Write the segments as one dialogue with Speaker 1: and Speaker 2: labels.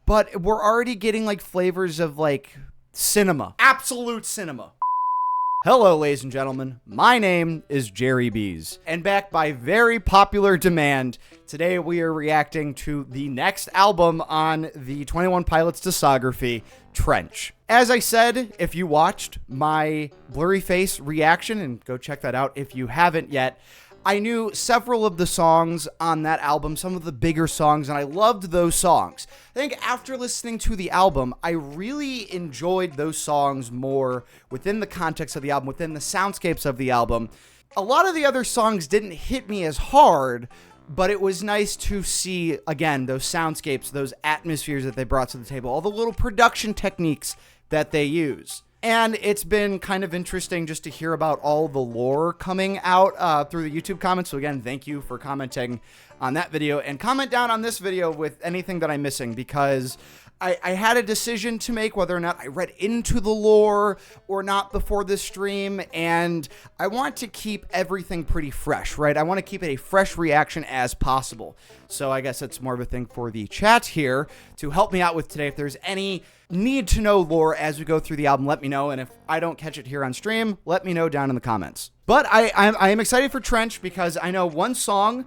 Speaker 1: but we're already getting like flavors of like cinema, absolute cinema. Hello, ladies and gentlemen. My name is Jerry Bees, and back by very popular demand, today we are reacting to the next album on the 21 Pilots discography, Trench. As I said, if you watched my Blurryface reaction, and go check that out if you haven't yet, I knew several of the songs on that album, some of the bigger songs, and I loved those songs. I think after listening to the album, I really enjoyed those songs more within the context of the album, within the soundscapes of the album. A lot of the other songs didn't hit me as hard, but it was nice to see, again, those soundscapes, those atmospheres that they brought to the table, all the little production techniques that they use. And it's been kind of interesting just to hear about all the lore coming out through the YouTube comments. So again, thank you for commenting on that video, and comment down on this video with anything that I'm missing, because I had a decision to make whether or not I read into the lore or not before this stream, and I want to keep everything pretty fresh, right? I want to keep it a fresh reaction as possible. So I guess it's more of a thing for the chat here to help me out with today. If there's any need to know lore as we go through the album, let me know, and if I don't catch it here on stream, let me know down in the comments. But I am excited for Trench because I know one song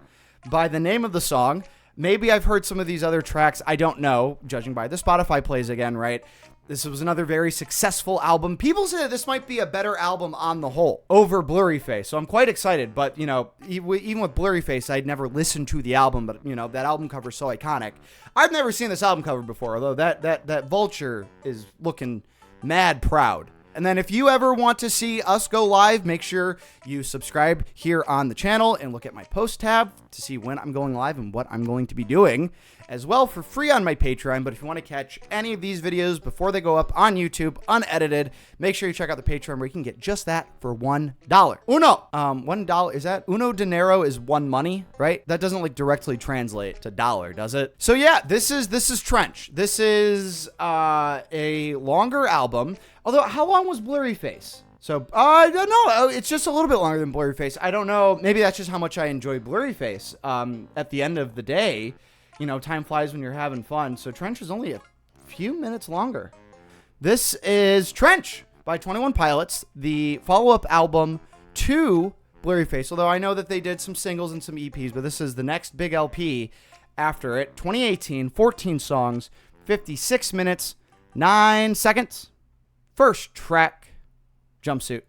Speaker 1: by the name of the song. Maybe I've heard some of these other tracks. I don't know, judging by the Spotify plays again, right? This was another very successful album. People say that this might be a better album on the whole over Blurryface. So I'm quite excited. But, you know, even with Blurryface, I'd never listened to the album. But, you know, that album cover is so iconic. I've never seen this album cover before, although that vulture is looking mad proud. And then if you ever want to see us go live, make sure you subscribe here on the channel and look at my post tab to see when I'm going live and what I'm going to be doing as well for free on my Patreon. But if you want to catch any of these videos before they go up on YouTube, unedited, make sure you check out the Patreon where you can get just that for $1. $1, is that? Uno dinero is one money, right? That doesn't like directly translate to dollar, does it? So yeah, this is Trench. This is a longer album. Although, how long was Blurryface? So, I don't know. It's just a little bit longer than Blurryface. I don't know. Maybe that's just how much I enjoy Blurryface. At the end of the day, you know, time flies when you're having fun. So, Trench is only a few minutes longer. This is Trench by 21 Pilots, the follow-up album to Blurryface. Although I know that they did some singles and some EPs, but this is the next big LP after it. 2018, 14 songs, 56 minutes, 9 seconds. First track, Jumpsuit.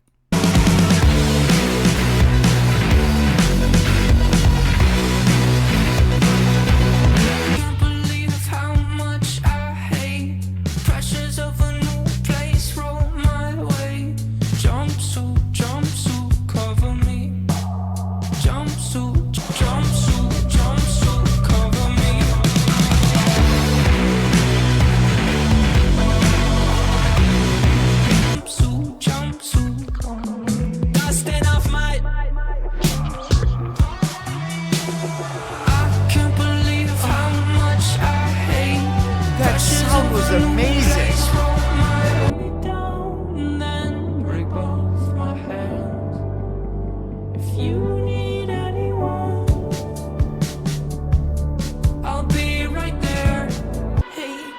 Speaker 1: Amazing. If you need anyone, I'll be right there. Hey,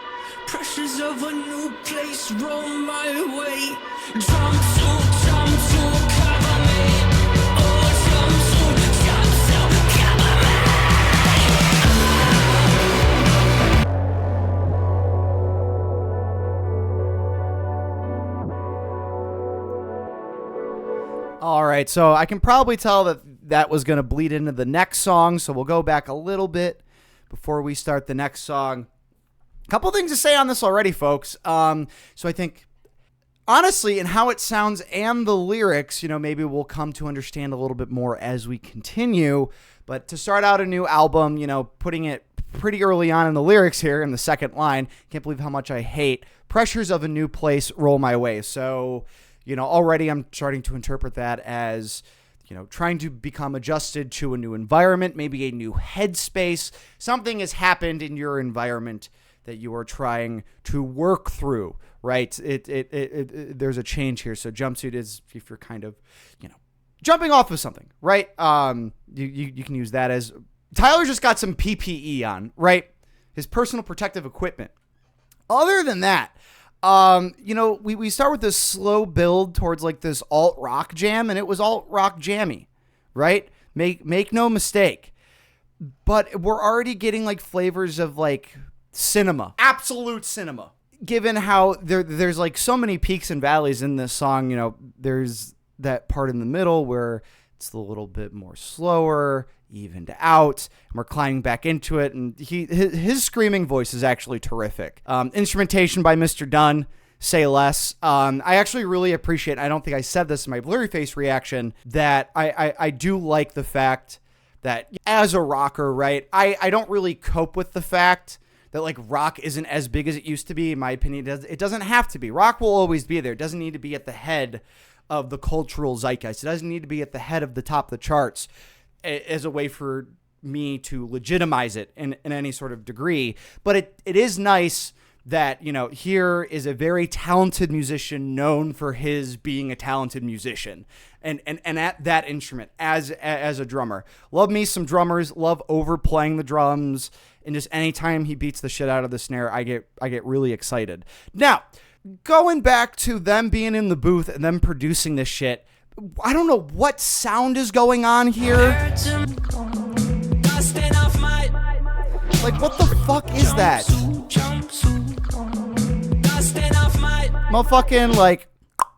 Speaker 1: pressures of a new place roll my way. Jumpsuit, cover me. Oh, jumpsuit, cover me. All right, so I can probably tell that that was going to bleed into the next song, so we'll go back a little bit before we start the next song. A couple things to say on this already, folks. So I think, honestly, in how it sounds and the lyrics, you know, maybe we'll come to understand a little bit more as we continue. But to start out a new album, you know, putting it pretty early on in the lyrics here in the second line, can't believe how much I hate pressures of a new place roll my way. So, you know, already I'm starting to interpret that as, you know, trying to become adjusted to a new environment, maybe a new headspace. Something has happened in your environment that you are trying to work through, right? There's a change here. So Jumpsuit is if you're kind of, you know, jumping off of something, right? You can use that as Tyler just got some PPE on, right? His personal protective equipment. Other than that, we start with this slow build towards like this alt rock jam, and it was alt rock jammy, right? Make no mistake. But we're already getting like flavors of like cinema, absolute cinema. Given how there's like so many peaks and valleys in this song, there's that part in the middle where it's a little bit more slower, evened out, and we're climbing back into it. And his screaming voice is actually terrific. Instrumentation by Mr. Dunn, say less. I actually really appreciate, I don't think I said this in my Blurryface reaction, that I do like the fact that as a rocker, right, I don't really cope with the fact that like rock isn't as big as it used to be. In my opinion, it doesn't have to be. Rock will always be there. It doesn't need to be at the head of the cultural zeitgeist. It doesn't need to be at the head of the top of the charts as a way for me to legitimize it in any sort of degree. But it is nice that, here is a very talented musician known for his being a talented musician and at that instrument as a drummer. Love me some drummers, love overplaying the drums, and just anytime he beats the shit out of the snare, I get really excited. Now, going back to them being in the booth and them producing this shit, I don't know what sound is going on here. Like, what the fuck is that? Motherfucking, like,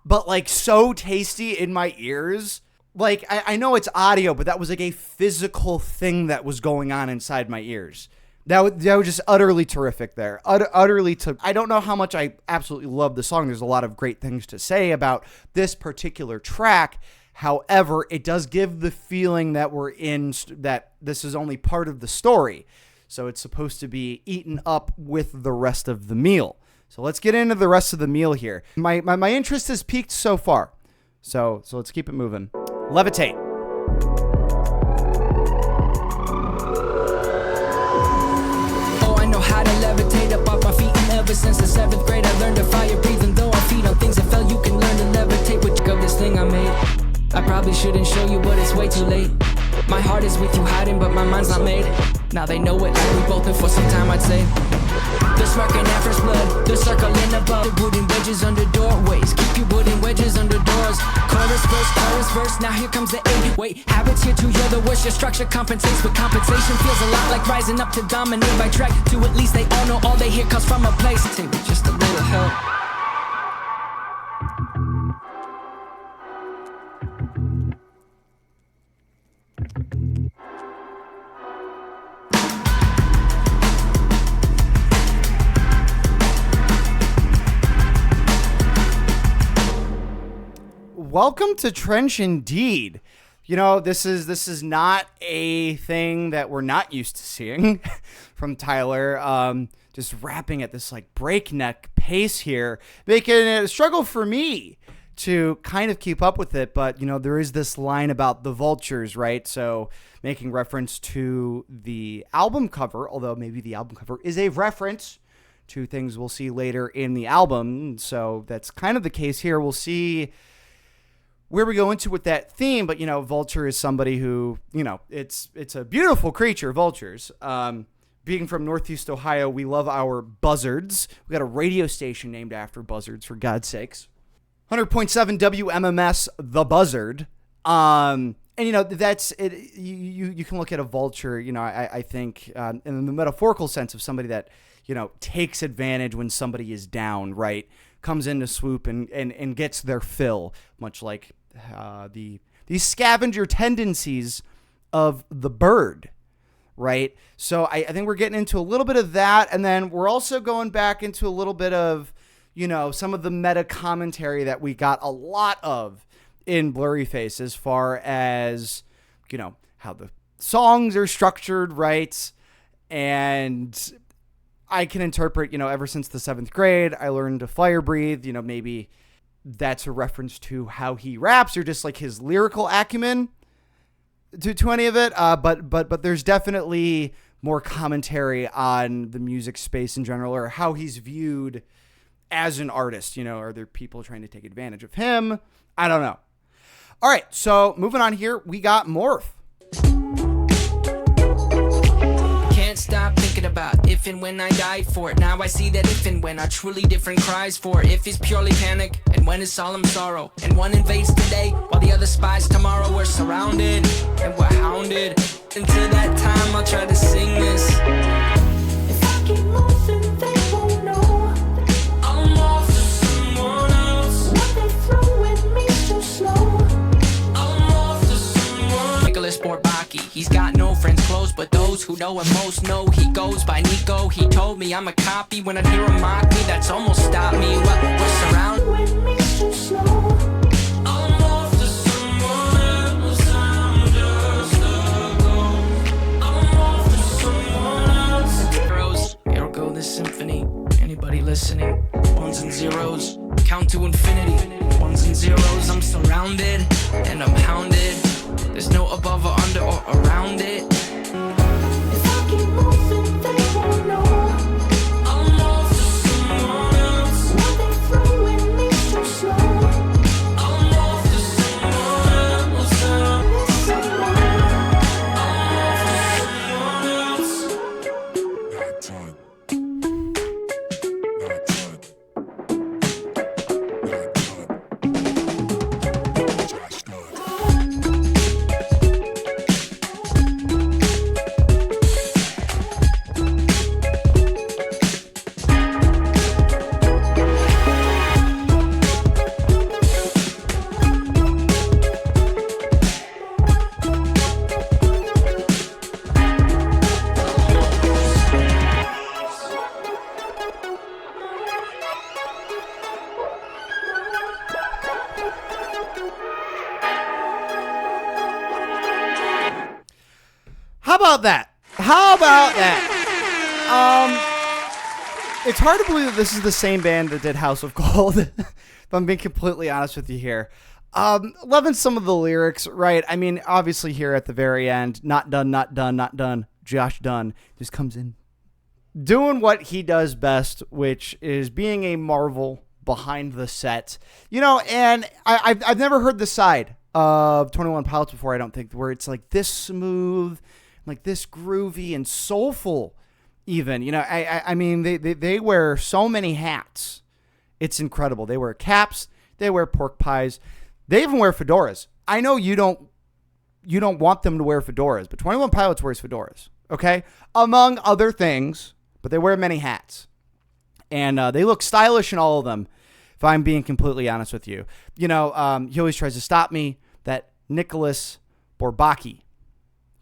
Speaker 1: but like so tasty in my ears. Like, I know it's audio, but that was like a physical thing that was going on inside my ears. That was just utterly terrific there. I don't know how much I absolutely love the song. There's a lot of great things to say about this particular track. However, it does give the feeling that that this is only part of the story. So it's supposed to be eaten up with the rest of the meal. So let's get into the rest of the meal here. My interest has peaked so far. So let's keep it moving. Levitate.
Speaker 2: Levitate up off my feet, and ever since the 7th grade I learned to fire breathe. And though I feed on things that fell, you can learn to levitate. With of this thing I made, I probably shouldn't show you, but it's way too late. My heart is with you hiding, but my mind's not made. Now they know it like we both been for some time, I'd say. The smirking at first blood, the circling above, the wooden wedges under doorways. Keep your wooden wedges under doors. Chorus, verse, now here comes the 8-8 habits here too, you're the worst. Your structure compensates, but compensation feels a lot like rising up to dominate by track. To at least they all know all they hear comes from a place. Take with just a little help.
Speaker 1: Welcome to Trench indeed. This is not a thing that we're not used to seeing from Tyler. Just rapping at this like breakneck pace here, making it a struggle for me to kind of keep up with it. But, there is this line about the vultures, right? So making reference to the album cover, although maybe the album cover is a reference to things we'll see later in the album. So that's kind of the case here. We'll see where we go into with that theme, but vulture is somebody who, it's a beautiful creature, vultures. Being from Northeast Ohio, we love our buzzards. We got a radio station named after buzzards, for God's sakes. 100.7 WMMS, The Buzzard. And that's it. You can look at a vulture, I think, in the metaphorical sense of somebody that, takes advantage when somebody is down, right? Comes in to swoop and gets their fill, much like the scavenger tendencies of the bird, right? So I think we're getting into a little bit of that, and then we're also going back into a little bit of, some of the meta commentary that we got a lot of in Blurryface as far as, how the songs are structured, right? And I can interpret, ever since the 7th grade, I learned to fire breathe, maybe that's a reference to how he raps or just like his lyrical acumen to any of it. But there's definitely more commentary on the music space in general, or how he's viewed as an artist. Are there people trying to take advantage of him? I don't know. All right. So moving on here, we got Morph.
Speaker 2: Can't stop thinking about if if and when I die for it. Now I see that if and when are truly different cries for it. If is purely panic, and when is solemn sorrow. And one invades today, while the other spies tomorrow. We're surrounded, and we're hounded. Until that time, I'll try to sing this. If I keep moving, they won't know I'm off to someone else. What they throw at me's too slow. I'm off to someone. Nicholas Bourbaki, he's got no friends close, but those who know him most know he goes by Nico. He told me I'm a copy. When I hear him mock me, that's almost stopped me. Well, we're surrounded with me's too slow. I'm off to someone else. I'm just a ghost. I'm off to someone else. Heroes, here go this symphony. Anybody listening? Ones and zeros, count to infinity. Ones and zeros, I'm surrounded and I'm hounded. There's no above or under or around it. If I keep moving, they won't know I'm off to someone else. What they throw at me's too slow. I'm off to someone else. I'm off to someone else.
Speaker 3: Not done. Not done. Josh done.
Speaker 1: How about that? How about that? It's hard to believe that this is the same band that did House of Gold. If I'm being completely honest with you here. Loving some of the lyrics, right? I mean, obviously here at the very end, not done, not done, not done. Josh Dunn just comes in doing what he does best, which is being a marvel behind the set. You know, and I've never heard the side of 21 Pilots before, I don't think, where it's like this smooth, like this groovy and soulful even. You know, I mean, they wear so many hats. It's incredible. They wear caps. They wear pork pies. They even wear fedoras. I know you don't want them to wear fedoras, but 21 Pilots wears fedoras, okay? Among other things, but they wear many hats. And they look stylish in all of them, if I'm being completely honest with you. You know, he always tries to stop me, that Nicholas Bourbaki,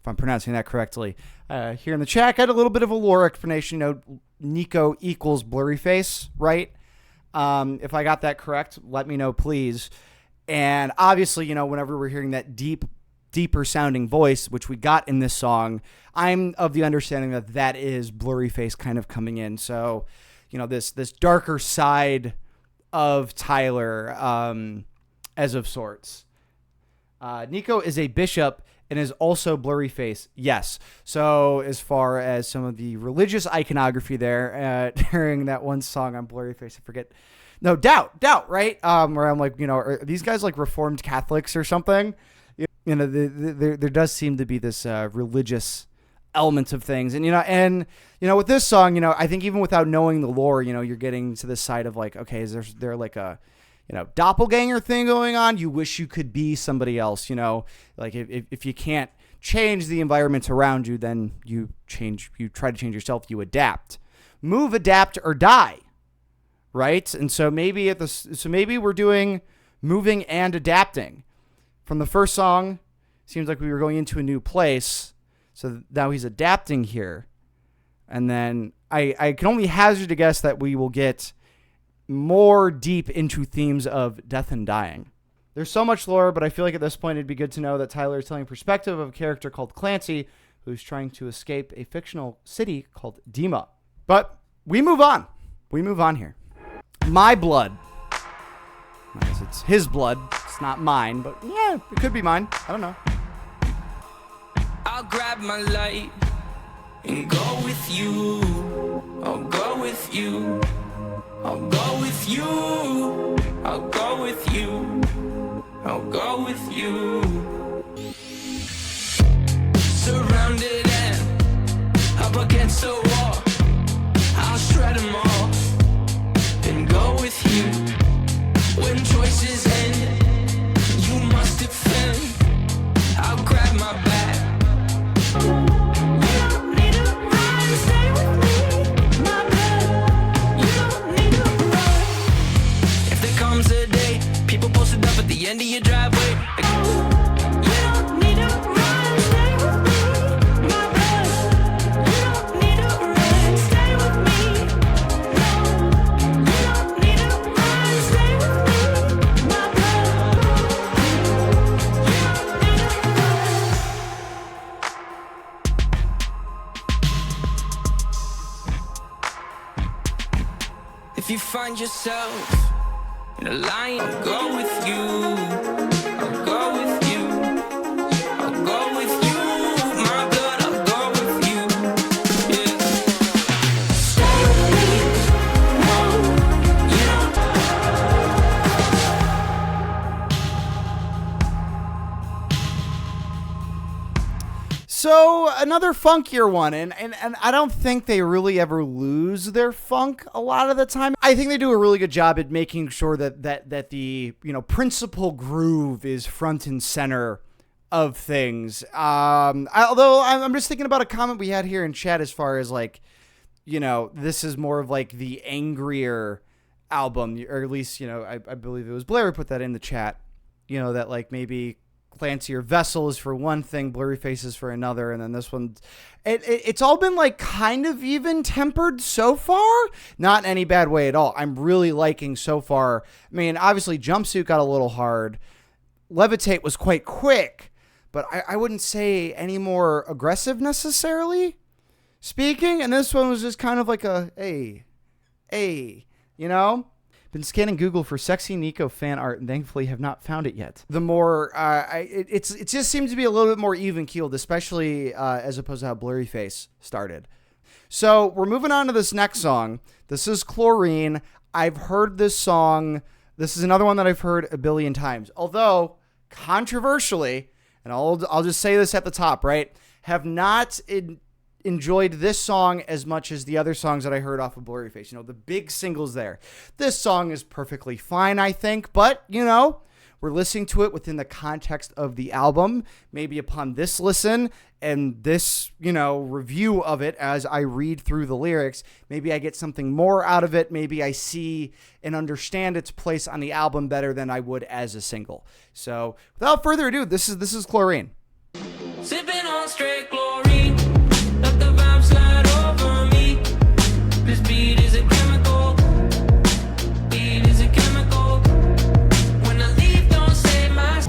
Speaker 1: if I'm pronouncing that correctly. Here in the chat, I got a little bit of a lore explanation. You know, Nico equals Blurryface, right? If I got that correct, let me know, please. And obviously, you know, whenever we're hearing that deeper sounding voice, which we got in this song, I'm of the understanding that that is Blurryface kind of coming in. So, you know, this darker side of Tyler, as of sorts. Nico is a bishop and is also Blurryface. Yes. So as far as some of the religious iconography there, during that one song on Blurryface, I forget. No, Doubt, right? Where I'm like, you know, are these guys like Reformed Catholics or something? You know, there does seem to be this religious elements of things. And, you know, with this song, you know, I think even without knowing the lore, you know, you're getting to this side of like, okay, is there like a, you know, doppelganger thing going on? You wish you could be somebody else, you know, like if you can't change the environment around you, then you try to change yourself, you adapt. Move, adapt, or die. Right? And so maybe we're doing moving and adapting. From the first song, seems like we were going into a new place. So now he's adapting here. And then I can only hazard to guess that we will get more deep into themes of death and dying. There's so much lore, but I feel like at this point it'd be good to know that Tyler is telling a perspective of a character called Clancy, who's trying to escape a fictional city called Dima. But we move on. We move on here. My blood. It's his blood. It's not mine, but yeah, it could be mine. I don't know.
Speaker 2: I'll grab my light and go with you. I'll go with you. I'll go with you. I'll go with you. I'll go with you. Surrounded and up against a wall. discard them all and go with you. When choices end, you must defend. I'll grab my bag. You don't need to run, stay with me, my blood. You don't need to run. If there comes a day, people posted up at the end of your driveway. If you find yourself in a line, I'll go with you. I'll go with you. I'll go with you. My blood, I'll go with you. Yeah. Stay with me. No, you don't.
Speaker 1: So another funkier one, and I don't think they really ever lose their funk a lot of the time. I think they do a really good job at making sure that the principal groove is front and center of things. Although I'm just thinking about a comment we had here in chat as far as this is more of like the angrier album, or at least I believe it was Blair who put that in the chat. That like maybe Clancy or Vessel is for one thing, Blurryface is for another, and then this one, it's all been like kind of even tempered so far, not in any bad way at all. I'm really liking so far. I mean, obviously Jumpsuit got a little hard. Levitate was quite quick, but I wouldn't say any more aggressive necessarily speaking, and this one was just kind of like a, hey, Been scanning Google for sexy Nico fan art and thankfully have not found it yet. The more, it just seems to be a little bit more even keeled, especially as opposed to how Blurryface started. So we're moving on to this next song. This is Chlorine. I've heard this song. This is another one that I've heard a billion times. Although controversially, and I'll just say this at the top, right? Have not enjoyed this song as much as the other songs that I heard off of Blurryface. The big singles there. This song is perfectly fine, I think, but, we're listening to it within the context of the album. Maybe upon this listen and this, review of it as I read through the lyrics, maybe I get something more out of it. Maybe I see and understand its place on the album better than I would as a single. So, without further ado, this is Chlorine.
Speaker 2: Sipping on straight chlorine. Let the vibe slide over me. This beat is a chemical. Beat is a chemical. When I leave, don't say my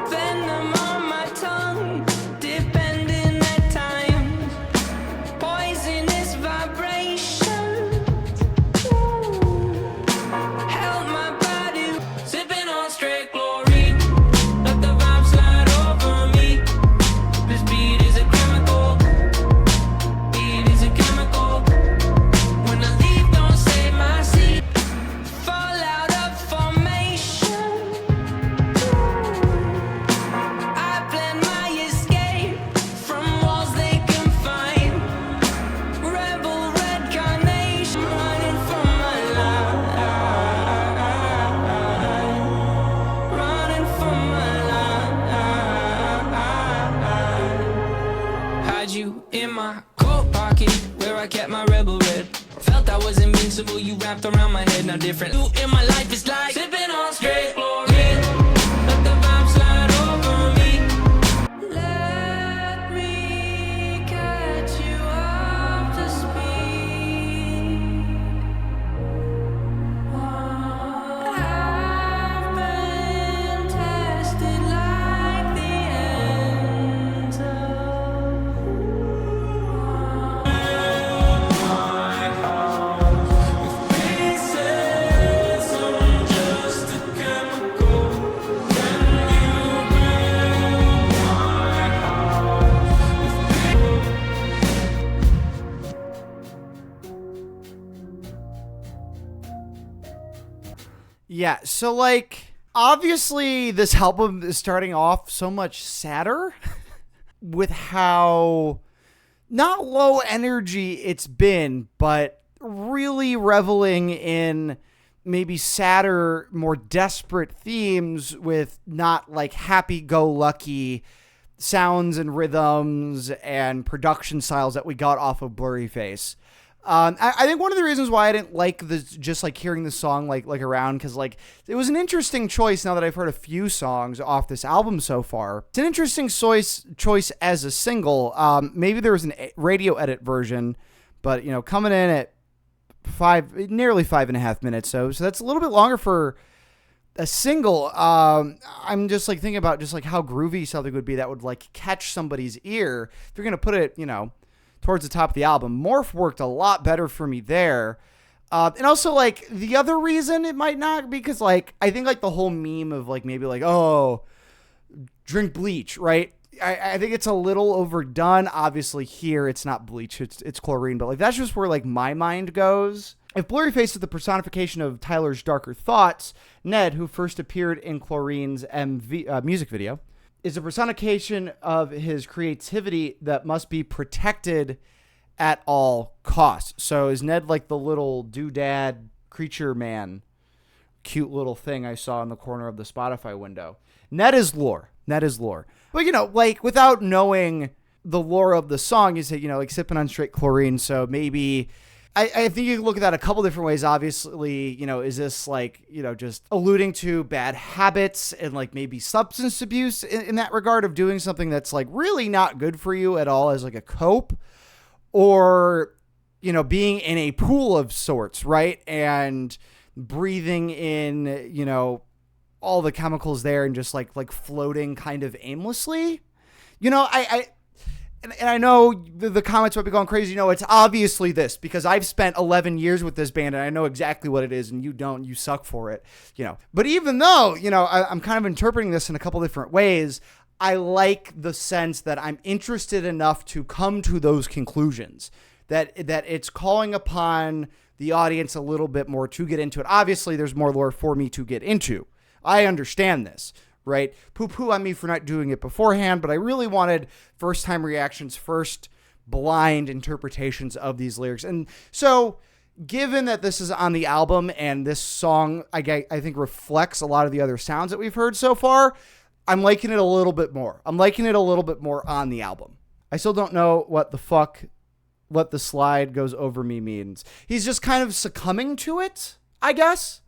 Speaker 2: venom on my tongue. Depending at times. Poisonous vibration. Help my body. Sipping on straight chlorine. Let the vibe slide over me. This beat is a chemical. Beat is a chemical. When I leave, don't say my seat. Fall out of formation. I plan my escape from walls they confine. Rebel red carnation. Running from my life. Running from my life. Hide you in my coat pocket where I kept my rebel red. Felt I was invincible, you wrapped around my head. Now different. You in my life is like sipping on straight chlorine. Let the vibe slide over me. Let me catch you up to speed. I've been tested like the ends pieces. I'm just a chemical. Can you build my
Speaker 1: Yeah, so obviously this album is starting off so much sadder with how not low energy it's been, but really reveling in maybe sadder, more desperate themes with not like happy-go-lucky sounds and rhythms and production styles that we got off of Blurryface. I think one of the reasons why I didn't like just like hearing the song like around, because like it was an interesting choice. Now that I've heard a few songs off this album so far, it's an interesting choice as a single. Maybe there was a radio edit version, but coming in at nearly 5.5 minutes, so that's a little bit longer for a single. I'm just like thinking about just like how groovy something would be that would like catch somebody's ear if you're gonna put it towards the top of the album. Morph worked a lot better for me there. And also, like, the other reason it might not, because, like, I think, like, the whole meme of, like, maybe, like, oh, drink bleach, right? I think it's a little overdone. Obviously, here, it's not bleach, it's chlorine. But, like, that's just where, like, my mind goes. If Blurryface is the personification of Tyler's darker thoughts, Ned, who first appeared in Chlorine's music video, is a personification of his creativity that must be protected at all costs. So is Ned like the little doodad creature man, cute little thing I saw in the corner of the Spotify window? Ned is lore. But, like, without knowing the lore of the song, you say, like sipping on straight chlorine. So maybe I think you can look at that a couple different ways. Obviously, is this like, just alluding to bad habits and like maybe substance abuse in that regard of doing something that's like really not good for you at all as like a cope, or, being in a pool of sorts, right? And breathing in, all the chemicals there and just like floating kind of aimlessly. And I know the comments might be going crazy. It's obviously this, because I've spent 11 years with this band and I know exactly what it is, and you don't. You suck for it, But even though, I'm kind of interpreting this in a couple different ways, I like the sense that I'm interested enough to come to those conclusions, that it's calling upon the audience a little bit more to get into it. Obviously, there's more lore for me to get into. I understand this. Right? Poo-poo on me for not doing it beforehand, but I really wanted first-time reactions, first blind interpretations of these lyrics. And so, given that this is on the album and this song, I think reflects a lot of the other sounds that we've heard so far, I'm liking it a little bit more. I'm liking it a little bit more on the album. I still don't know what the slide goes over me means. He's just kind of succumbing to it, I guess.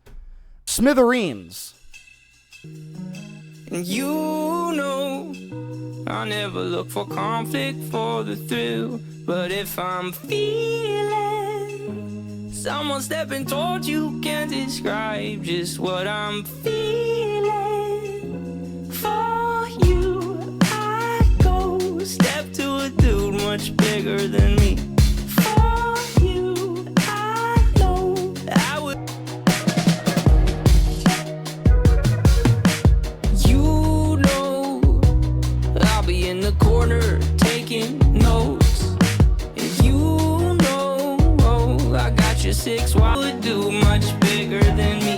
Speaker 1: Smithereens.
Speaker 2: And I never look for conflict for the thrill. But if I'm feeling someone stepping towards you, can't describe just what I'm feeling. For you, I go step to a dude much bigger than me. For you, I know I would. In the corner taking notes, and I got your 6 while would do much bigger than me.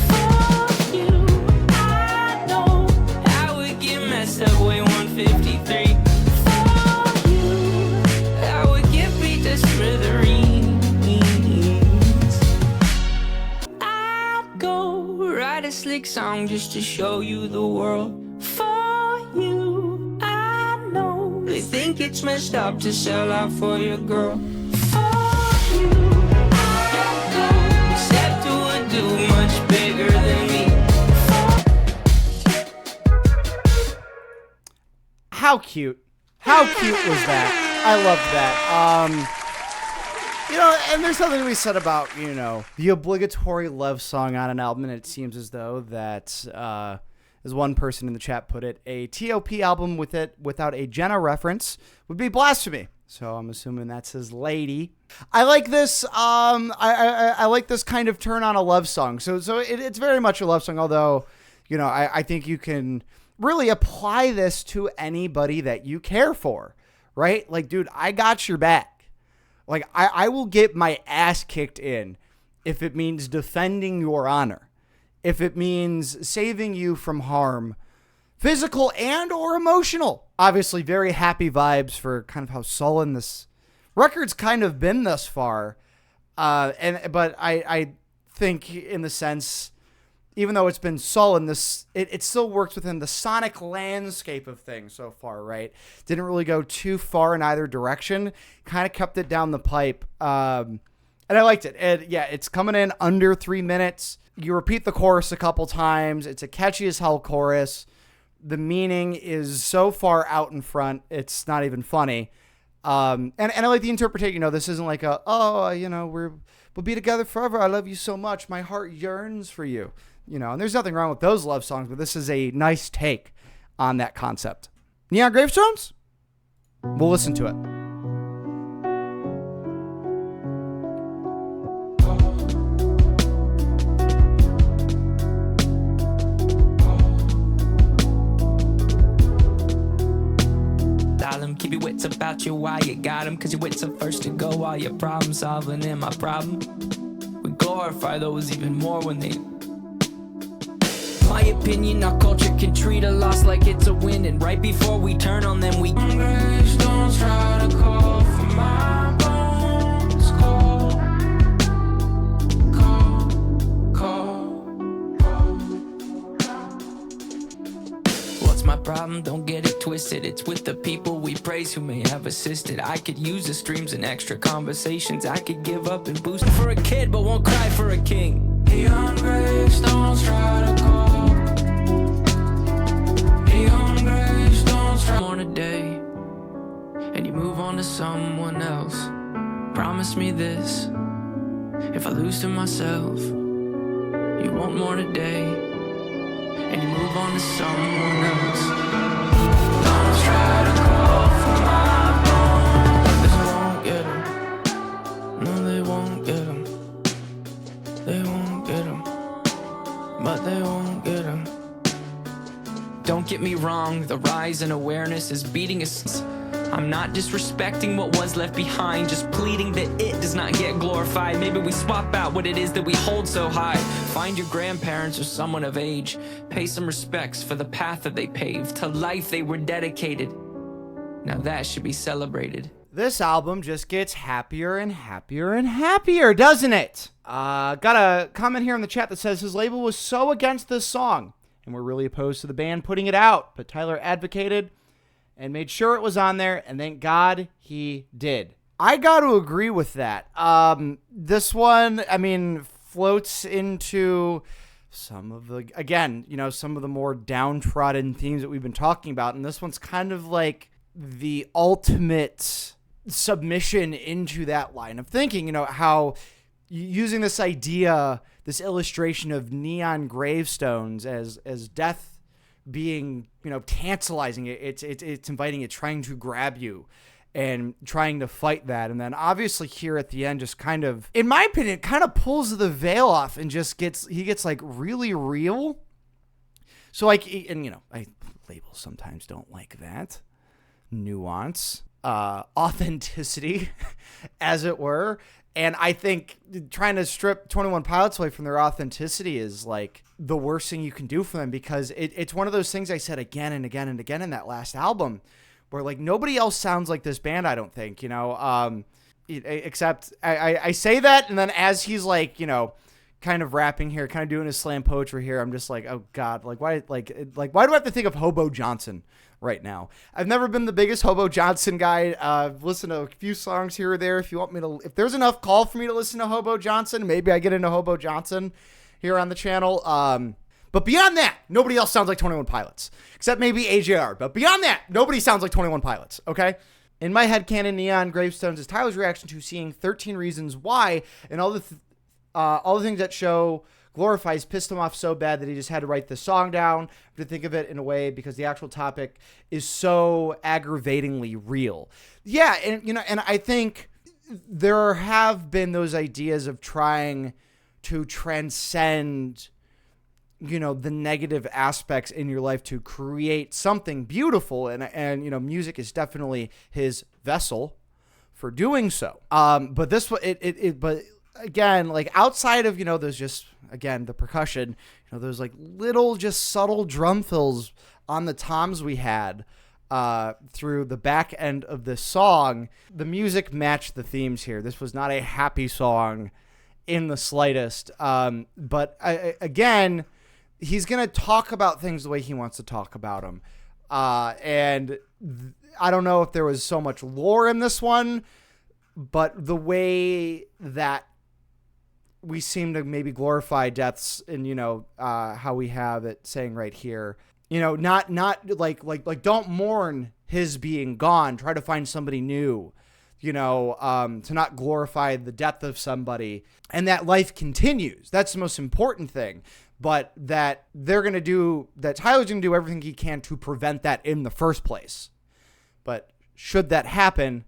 Speaker 2: For you, I know I would get messed up way 153. For you, I would get beat to smithereens. I'd go write a slick song just to show you the world. For you, they think it's messed up to sell out for your girl. For you, I go step to a dude much bigger than me.
Speaker 1: How cute. How cute was that? I loved that. And there's something to be said about, the obligatory love song on an album, and it seems as though that, as one person in the chat put it, a T.O.P. album without a Jenna reference would be blasphemy. So I'm assuming that's his lady. I like this. I like this kind of turn on a love song. So it's very much a love song. Although, I think you can really apply this to anybody that you care for, right? Like, dude, I got your back. Like, I will get my ass kicked in if it means defending your honor. If it means saving you from harm physical and or emotional. Obviously, very happy vibes for kind of how sullen this record's kind of been thus far. But I think in the sense, even though it's been sullen, it still works within the sonic landscape of things so far, right? Didn't really go too far in either direction. Kind of kept it down the pipe. And I liked it. It's coming in under 3 minutes. You repeat the chorus a couple times. It's a catchy as hell chorus. The meaning is so far out in front, it's not even funny. And I like the interpretation. This isn't like we'll be together forever. I love you so much. My heart yearns for you. And there's nothing wrong with those love songs, but this is a nice take on that concept. Neon Gravestones? We'll listen to it.
Speaker 2: Keep your wits about you while you got them, cause your wits are first to go while you're problem solving. And my problem, we glorify those even more when they... My opinion, our culture can treat a loss like it's a win, and right before we turn on them, we... Gravestones try to call for my bones. Call. What's my problem? Don't get it twisted. It's with the people we praise who may have assisted. I could use the streams and extra conversations. I could give up and boost for a kid, but won't cry for a king. Neon gravestones try to call. Neon gravestones try on a day, and you move on to someone else. Promise me this: if I lose to myself, you want more today, and you move on to someone else. Don't try to call for my bones. They won't get 'em. No, they won't get 'em. They won't get 'em. But they won't get 'em. Don't get me wrong, the rise in awareness is beating us. I'm not disrespecting what was left behind, just pleading that it does not get glorified. Maybe we swap out what it is that we hold so high. Find your grandparents or someone of age. Pay some respects for the path that they paved, to life they were dedicated. Now that should be celebrated.
Speaker 1: This album just gets happier and happier and happier, doesn't it? Got a comment here in the chat that says his label was so against this song and were really opposed to the band putting it out, but Tyler advocated and made sure it was on there, and thank God he did. I got to agree with that. This one, floats into some of the, again, some of the more downtrodden themes that we've been talking about, and this one's kind of like the ultimate submission into that line of thinking, how using this idea, this illustration of neon gravestones as death being, tantalizing. It's inviting it, trying to grab you and trying to fight that. And then obviously here at the end, just kind of, in my opinion, kind of pulls the veil off and just gets like really real. So like, and I labels sometimes don't like that. Nuance, authenticity, as it were. And I think trying to strip 21 Pilots away from their authenticity is like the worst thing you can do for them, because it's one of those things I said again and again and again in that last album where like nobody else sounds like this band, I don't think, except I say that. And then as he's like, kind of rapping here, kind of doing his slam poetry here, I'm just like, oh God, why do I have to think of Hobo Johnson right now? I've never been the biggest Hobo Johnson guy. I've listened to a few songs here or there. If there's enough call for me to listen to Hobo Johnson, maybe I get into Hobo Johnson here on the channel. But beyond that, nobody else sounds like 21 Pilots, except maybe AJR. But beyond that, nobody sounds like 21 Pilots, okay? In my headcanon, Neon Gravestones is Tyler's reaction to seeing 13 Reasons Why, and all the things that show glorifies pissed him off so bad that he just had to write the song down to think of it in a way, because the actual topic is so aggravatingly real. Yeah, and I think there have been those ideas of trying to transcend, the negative aspects in your life to create something beautiful, and music is definitely his vessel for doing so. But this but again, like outside of, there's just, again, the percussion, those like little just subtle drum fills on the toms we had through the back end of this song, the music matched the themes here. This was not a happy song in the slightest. But again, he's going to talk about things the way he wants to talk about them. And I don't know if there was so much lore in this one, but the way that we seem to maybe glorify deaths and, how we have it saying right here, not like don't mourn his being gone. Try to find somebody new, to not glorify the death of somebody, and that life continues. That's the most important thing. But that Tyler's going to do everything he can to prevent that in the first place. But should that happen,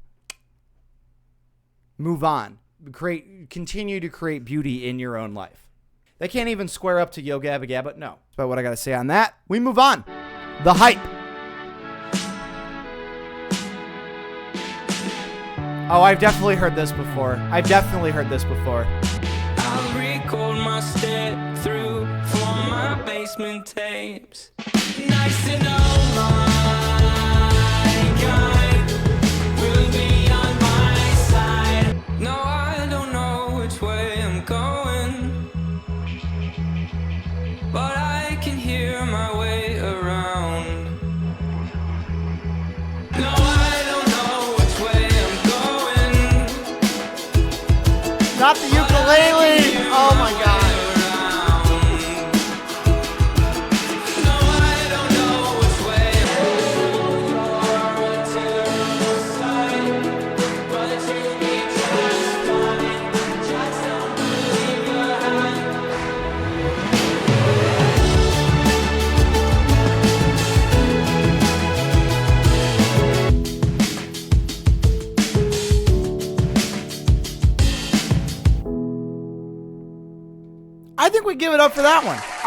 Speaker 1: move on. Continue to create beauty in your own life. They can't even square up to Yo Gabba Gabba. No. That's about what I got to say on that. We move on. The hype. Oh, I've definitely heard this before.
Speaker 2: I'll record my step through from my basement tapes. Nice to know my guide will be on my side. No, I don't know which way I'm going, but I can hear my way around. No, I don't know which way I'm going.
Speaker 1: Not the ukulele. Oh my God.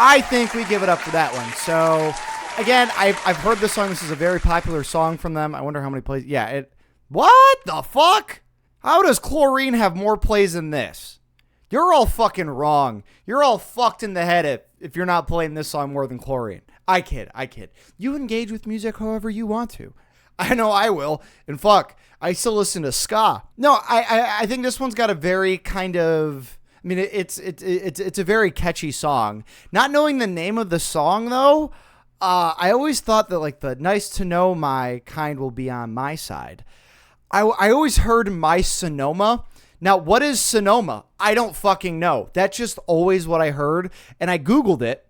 Speaker 1: I think we give it up for that one. So, again, I've heard this song. This is a very popular song from them. I wonder how many plays. Yeah, what the fuck? How does Chlorine have more plays than this? You're all fucking wrong. You're all fucked in the head if you're not playing this song more than Chlorine. I kid. You engage with music however you want to. I know I will. And fuck, I still listen to ska. No, I think this one's got a very kind of... I mean, it's a very catchy song. Not knowing the name of the song, though, I always thought that, like, the nice to know my kind will be on my side. I always heard my Sonoma. Now, what is Sonoma? I don't fucking know. That's just always what I heard, and I Googled it.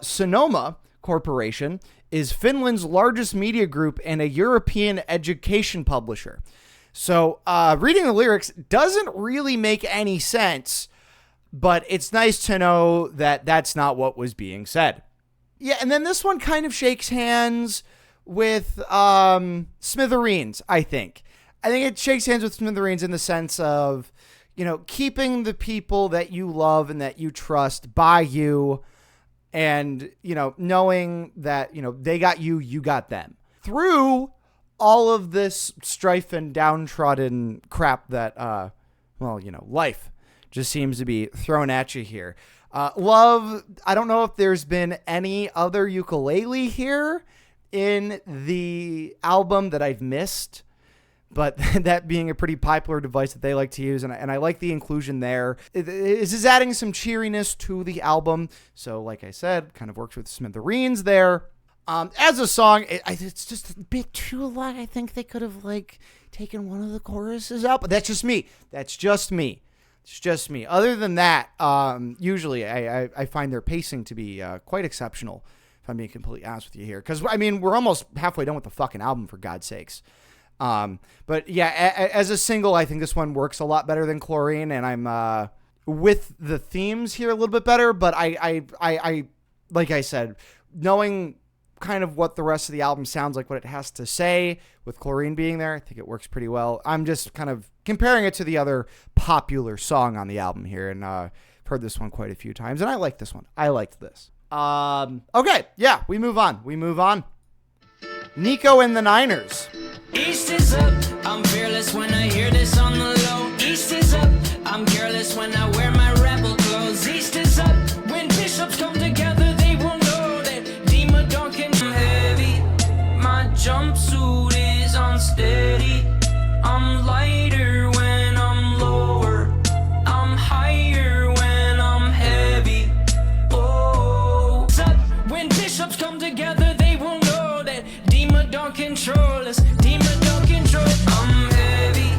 Speaker 1: Sonoma Corporation is Finland's largest media group and a European education publisher. So reading the lyrics doesn't really make any sense, but it's nice to know that that's not what was being said. Yeah, and then this one kind of shakes hands with Smithereens, I think. I think it shakes hands with Smithereens in the sense of, keeping the people that you love and that you trust by you and, knowing that, they got you, you got them. Through all of this strife and downtrodden crap that, life just seems to be thrown at you here. Love, I don't know if there's been any other ukulele here in the album that I've missed, but that being a pretty popular device that they like to use, and I like the inclusion there. It is adding some cheeriness to the album, so like I said, kind of works with Smithereens there. As a song, it's just a bit too long. I think they could have, taken one of the choruses out, but that's just me. It's just me. Other than that, usually I find their pacing to be quite exceptional, if I'm being completely honest with you here. Because, we're almost halfway done with the fucking album, for God's sakes. But, yeah, as a single, I think this one works a lot better than Chlorine, and I'm with the themes here a little bit better, but I like I said, knowing kind of what the rest of the album sounds like, what it has to say, with Chlorine being there, I think it works pretty well. I'm just kind of comparing it to the other popular song on the album here, and I've heard this one quite a few times, and I like this one. I liked this. Okay, yeah, we move on. Nico and the Niners.
Speaker 2: East is up, I'm fearless when I hear this on the low. East is up, I'm careless when I wear my rebel clothes. East is up, when bishops come together, they will know that Dima Duncan 'cause demon don't control. I'm heavy,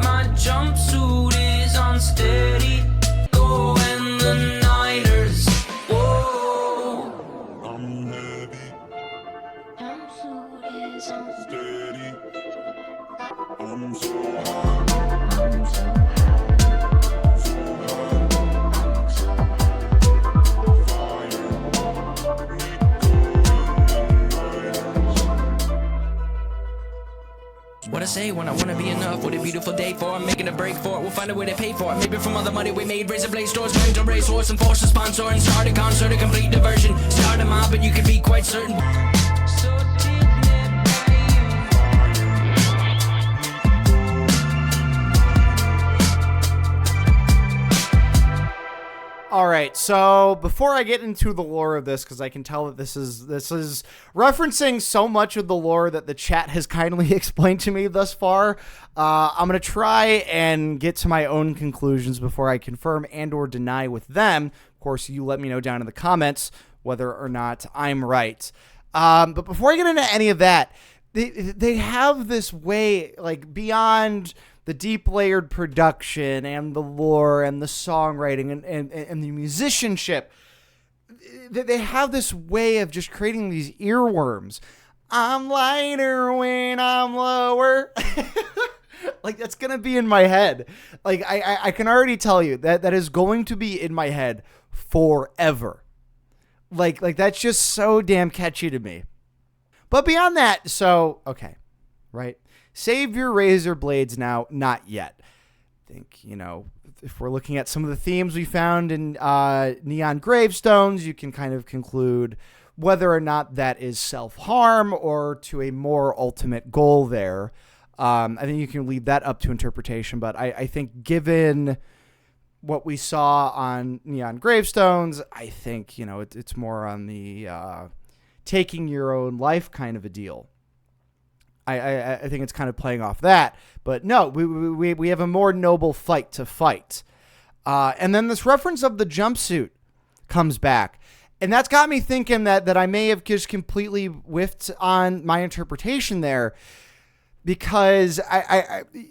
Speaker 2: my jumpsuit is unsteady. Oh, and the nighters, whoa.
Speaker 3: I'm heavy,
Speaker 4: Jumpsuit is on
Speaker 3: steady. I'm so high, so high.
Speaker 2: What I say when I wanna be enough? What a beautiful day for I'm making a break for it. We'll find a way to pay for it. Maybe from all the money we made, razor blade stores, going to race horse and force a sponsor and start a concert, a complete diversion. Start a mob, and you can be quite certain.
Speaker 1: All right, so before I get into the lore of this, because I can tell that this is referencing so much of the lore that the chat has kindly explained to me thus far, I'm going to try and get to my own conclusions before I confirm and or deny with them. Of course, you let me know down in the comments whether or not I'm right. But before I get into any of that, they have this way, like, beyond the deep layered production and the lore and the songwriting and the musicianship, they have this way of just creating these earworms. I'm lighter when I'm lower. Like, that's going to be in my head. Like, I can already tell you that is going to be in my head forever. Like that's just so damn catchy to me. But beyond that, so, okay, right? Save your razor blades now, not yet. I think, if we're looking at some of the themes we found in Neon Gravestones, you can kind of conclude whether or not that is self-harm or to a more ultimate goal there. I think you can leave that up to interpretation, but I think given what we saw on Neon Gravestones, I think, it's more on the taking your own life kind of a deal. I think it's kind of playing off that, but no, we have a more noble fight to fight. And then this reference of the jumpsuit comes back, and that's got me thinking that I may have just completely whiffed on my interpretation there, because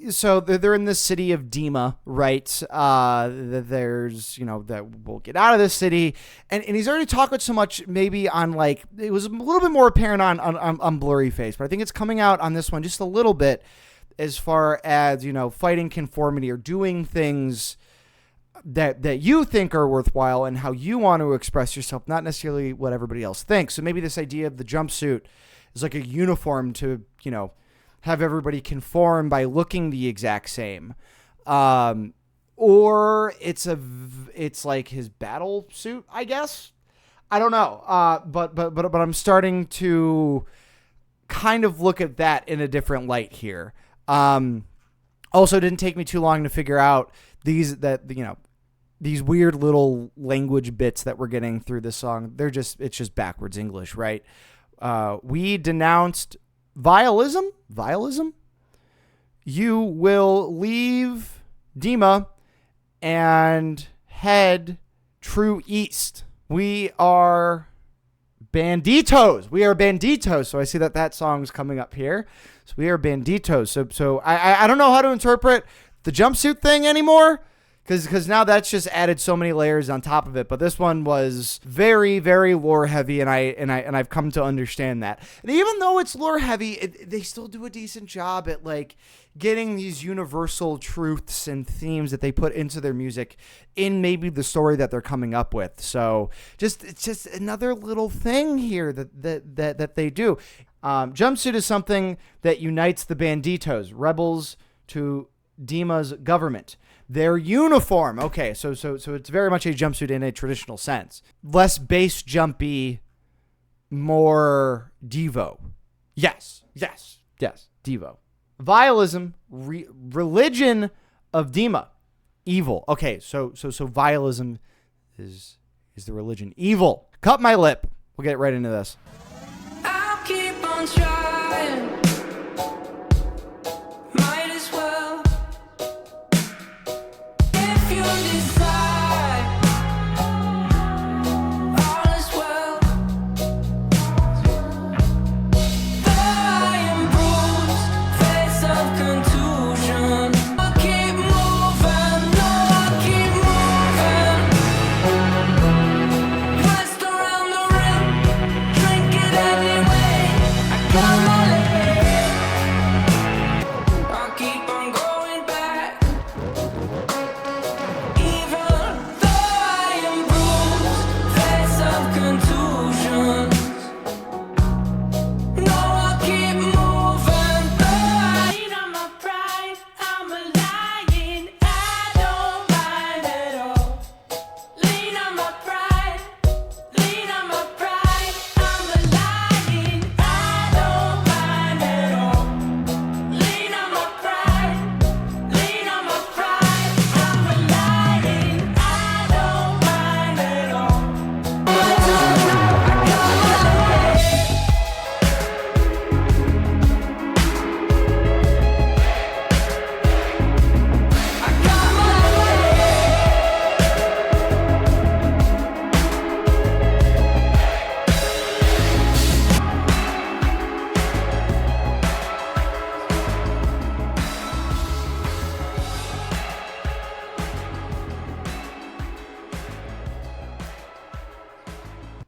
Speaker 1: so they're in the city of Dima, right? There's, that we'll get out of this city, and he's already talked so much, maybe on, like, it was a little bit more apparent on Blurryface, but I think it's coming out on this one just a little bit, as far as, fighting conformity or doing things that you think are worthwhile and how you want to express yourself, not necessarily what everybody else thinks. So maybe this idea of the jumpsuit is like a uniform to, have everybody conform by looking the exact same. Or it's like his battle suit, I guess. I don't know. But I'm starting to kind of look at that in a different light here. Also, it didn't take me too long to figure out these weird little language bits that we're getting through this song. It's just backwards English, right? We denounced vialism. You will leave Dima and head true east. We are Banditos. So I see that song's coming up here. So we are Banditos. So I don't know how to interpret the jumpsuit thing anymore, because now that's just added so many layers on top of it. But this one was very, very lore heavy, and I've come to understand that. And even though it's lore heavy, they still do a decent job at, like, getting these universal truths and themes that they put into their music in maybe the story that they're coming up with. So it's just another little thing here that they do. Jumpsuit is something that unites the Banditos, rebels to Dima's government. Their uniform, okay, so it's very much a jumpsuit in a traditional sense. Less bass jumpy, more Devo. Yes, Devo. Vialism, religion of Dima, evil. Okay, so vialism is the religion. Evil. Cut my lip. We'll get right into this.
Speaker 2: I'll keep on trying. Might as well. If you decide, all is well. Though I am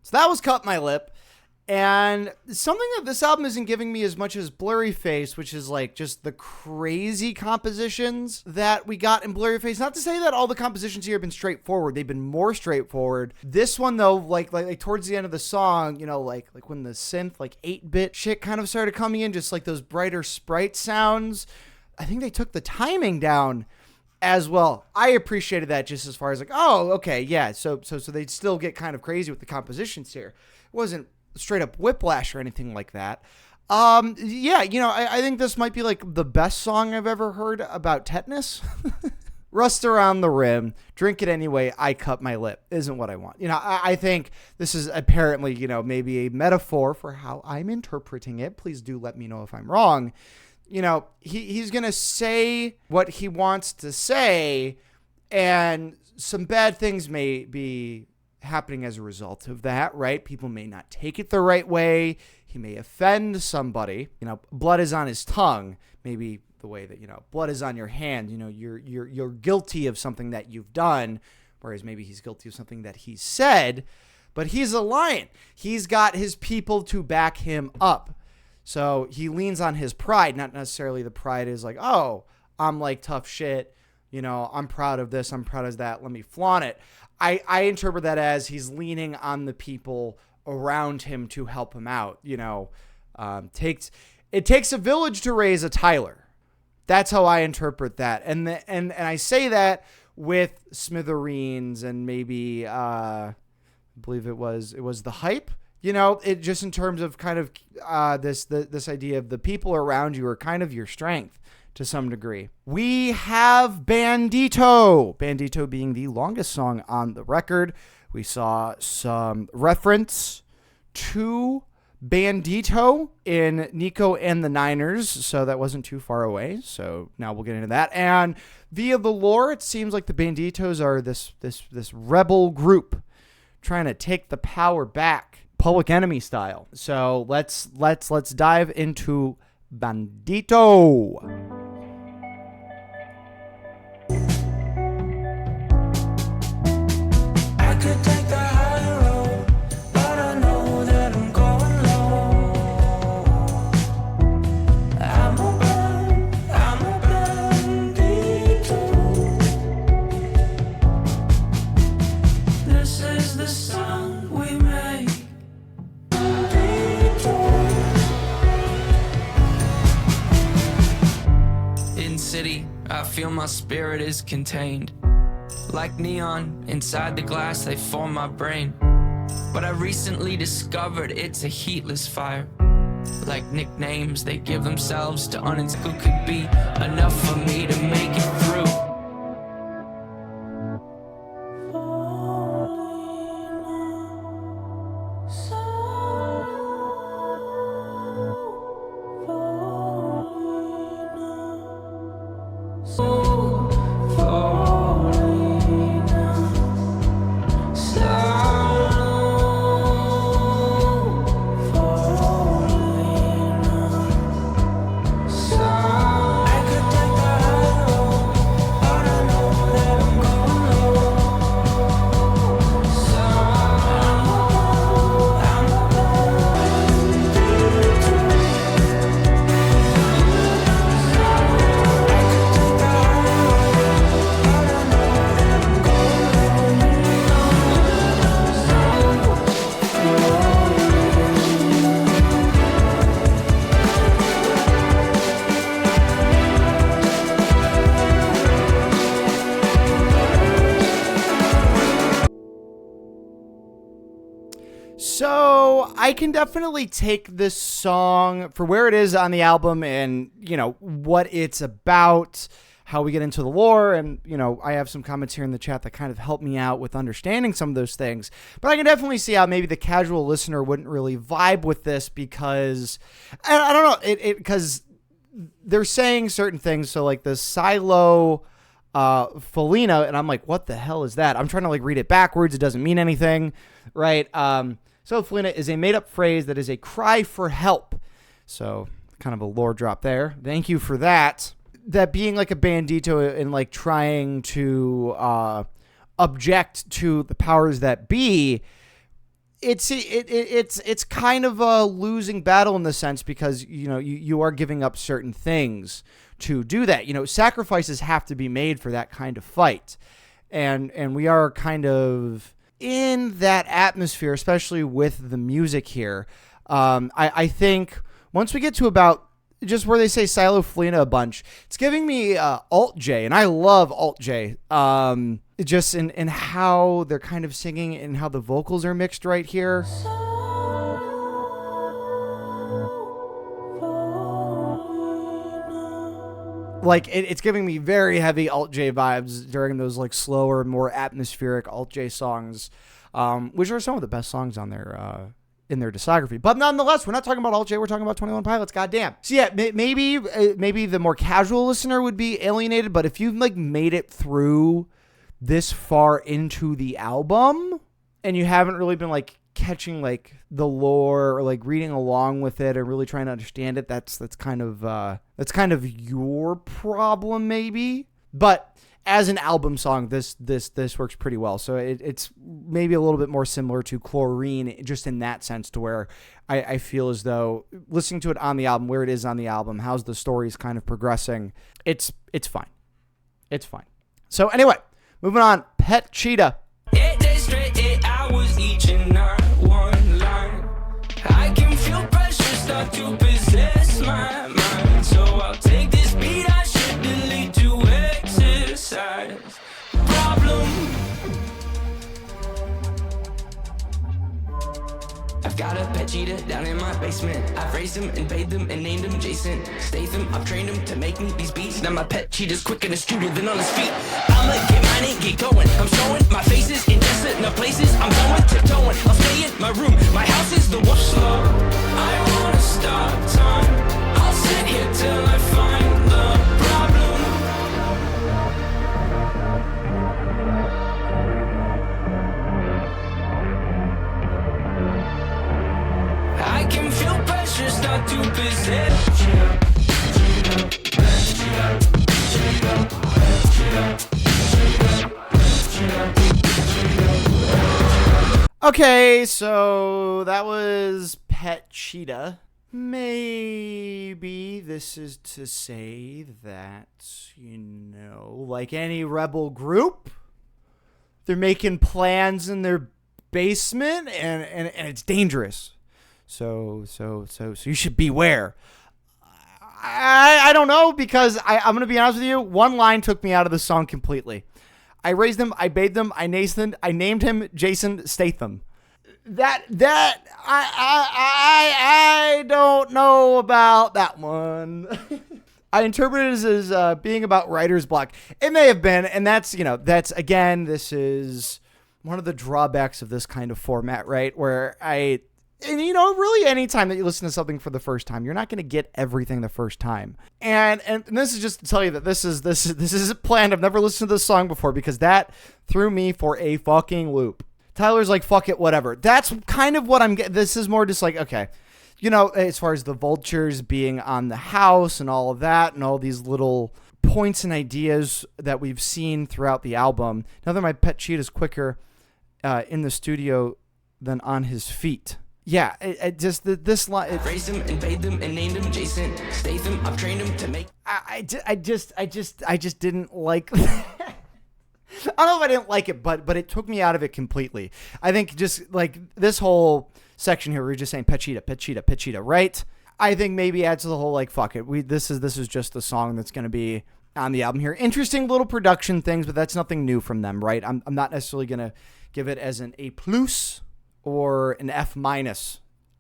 Speaker 1: So that was Cut My Lip. And something that this album isn't giving me as much as Blurryface, which is like just the crazy compositions that we got in Blurryface. Not to say that all the compositions here have been straightforward. They've been more straightforward. This one though, like towards the end of the song, you know, like when the synth, like 8-bit shit kind of started coming in, just like those brighter sprite sounds. I think they took the timing down as well. I appreciated that just as far as like, oh, okay, yeah. So they'd still get kind of crazy with the compositions here. It wasn't straight up whiplash or anything like that. Yeah, you know, I think this might be like the best song I've ever heard about tetanus. Rust around the rim, drink it anyway, I cut my lip, isn't what I want. You know, I think this is apparently, you know, maybe a metaphor for how I'm interpreting it. Please do let me know if I'm wrong. You know, he's going to say what he wants to say, and some bad things may be happening as a result of that, right? People may not take it the right way. He may offend somebody. You know, blood is on his tongue. Maybe the way that, you know, blood is on your hand. You know, you're guilty of something that you've done, whereas maybe he's guilty of something that he said. But he's a lion. He's got his people to back him up. So he leans on his pride, not necessarily the pride is like, oh, I'm like tough shit. You know, I'm proud of this. I'm proud of that. Let me flaunt it. I interpret that as he's leaning on the people around him to help him out. You know, it takes a village to raise a Tyler. That's how I interpret that. And I say that with Smithereens and maybe I believe it was the Hype. You know, it just in terms of kind of this idea of the people around you are kind of your strength to some degree. We have Bandito. Bandito being the longest song on the record. We saw some reference to Bandito in Nico and the Niners, so that wasn't too far away. So now we'll get into that. And via the lore, it seems like the Banditos are this rebel group trying to take the power back, Public Enemy style. So let's dive into Bandito.
Speaker 2: I could take the high road, but I know that I'm going low. I'm a bandito. This is the song we make. In city, I feel my spirit is contained. Like neon, inside the glass they form my brain. But I recently discovered it's a heatless fire. Like nicknames they give themselves to uninstilled could be enough for me to make it through.
Speaker 1: So I can definitely take this song for where it is on the album and, you know, what it's about, how we get into the lore. And, you know, I have some comments here in the chat that kind of help me out with understanding some of those things. But I can definitely see how maybe the casual listener wouldn't really vibe with this because, I don't know, because they're saying certain things. So like the silo Felina, and I'm like, what the hell is that? I'm trying to like read it backwards. It doesn't mean anything, right? So Felina is a made-up phrase that is a cry for help. So kind of a lore drop there. Thank you for that. That being like a bandito and like trying to object to the powers that be it's kind of a losing battle in the sense because, you are giving up certain things to do that. Sacrifices have to be made for that kind of fight. And we are kind of in that atmosphere, especially with the music here. I think once we get to about just where they say Silo Felina a bunch, it's giving me Alt J, and I love Alt J. Just in how they're kind of singing and how the vocals are mixed right here. Like, it's giving me very heavy Alt J vibes during those, like, slower, more atmospheric Alt J songs, which are some of the best songs on their in their discography. But nonetheless, we're not talking about Alt J, we're talking about 21 Pilots, goddamn. So yeah, maybe the more casual listener would be alienated, but if you've, like, made it through this far into the album and you haven't really been, like, catching, like, the lore or, like, reading along with it or really trying to understand it, that's kind of your problem, maybe. But as an album song, this works pretty well. So it's maybe a little bit more similar to Chlorine, just in that sense, to where I feel as though listening to it on the album, where it is on the album, how's the stories kind of progressing, it's fine. It's fine. So anyway, moving on, Pet Cheetah.
Speaker 2: 8 days straight, 8 hours each and not one line. I can feel pressure start to possess my mind. So I'll take this beat, I should delete to exercise. Problem. I've got a pet cheetah down in my basement. I've raised him and bathed him and named him Jason Statham. I've trained him to make me these beats. Now my pet cheetah's quicker and stronger than on his feet. I'ma get mine and get going. I'm showing my faces in just enough places. I'm going tiptoeing. I'll stay in my room. My house is the one slow. I wanna stop time. I'll sit here till I find the problem. I can feel pressure start to possess.
Speaker 1: Okay, so that was Pet Cheetah. Maybe this is to say that, like any rebel group, they're making plans in their basement and it's dangerous. So you should beware. I don't know, because I'm going to be honest with you. One line took me out of the song completely. I raised him, I bathed him, I named him Jason Statham. I don't know about that one. I interpret it as being about writer's block. It may have been, and that's again, this is one of the drawbacks of this kind of format, right? Where really any time that you listen to something for the first time, you're not going to get everything the first time. And this is just to tell you that this is planned. I've never listened to this song before because that threw me for a fucking loop. Tyler's like, fuck it, whatever. That's kind of what I'm getting. This is more just like, okay, as far as the vultures being on the house and all of that and all these little points and ideas that we've seen throughout the album. Now that my pet cheetah is quicker in the studio than on his feet. Yeah, this line.
Speaker 2: I raised him and bathed him and named him Jason Statham. I've trained him to make.
Speaker 1: I just didn't like. I don't know if I didn't like it, but it took me out of it completely. I think just like this whole section here, we're just saying pet cheetah, right? I think maybe adds to the whole like fuck it. This is just the song that's going to be on the album here. Interesting little production things, but that's nothing new from them, right? I'm not necessarily going to give it as an A+ or an F-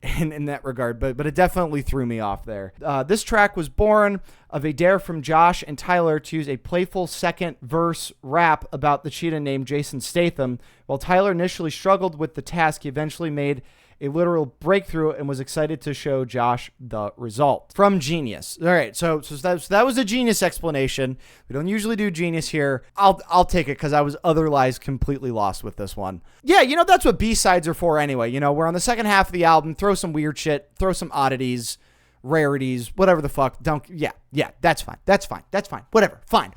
Speaker 1: in that regard, but it definitely threw me off there. This track was born of a dare from Josh and Tyler to use a playful second verse rap about the cheetah named Jason Statham. While Tyler initially struggled with the task, he eventually made a literal breakthrough and was excited to show Josh the result. From Genius. All right, so that was a Genius explanation. We don't usually do Genius here. I'll take it because I was otherwise completely lost with this one. Yeah, that's what B-sides are for anyway. We're on the second half of the album. Throw some weird shit. Throw some oddities, rarities, whatever the fuck. Yeah, that's fine. Whatever. Fine.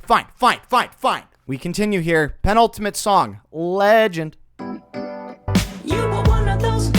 Speaker 1: We continue here. Penultimate song, Legend.
Speaker 2: You were one of those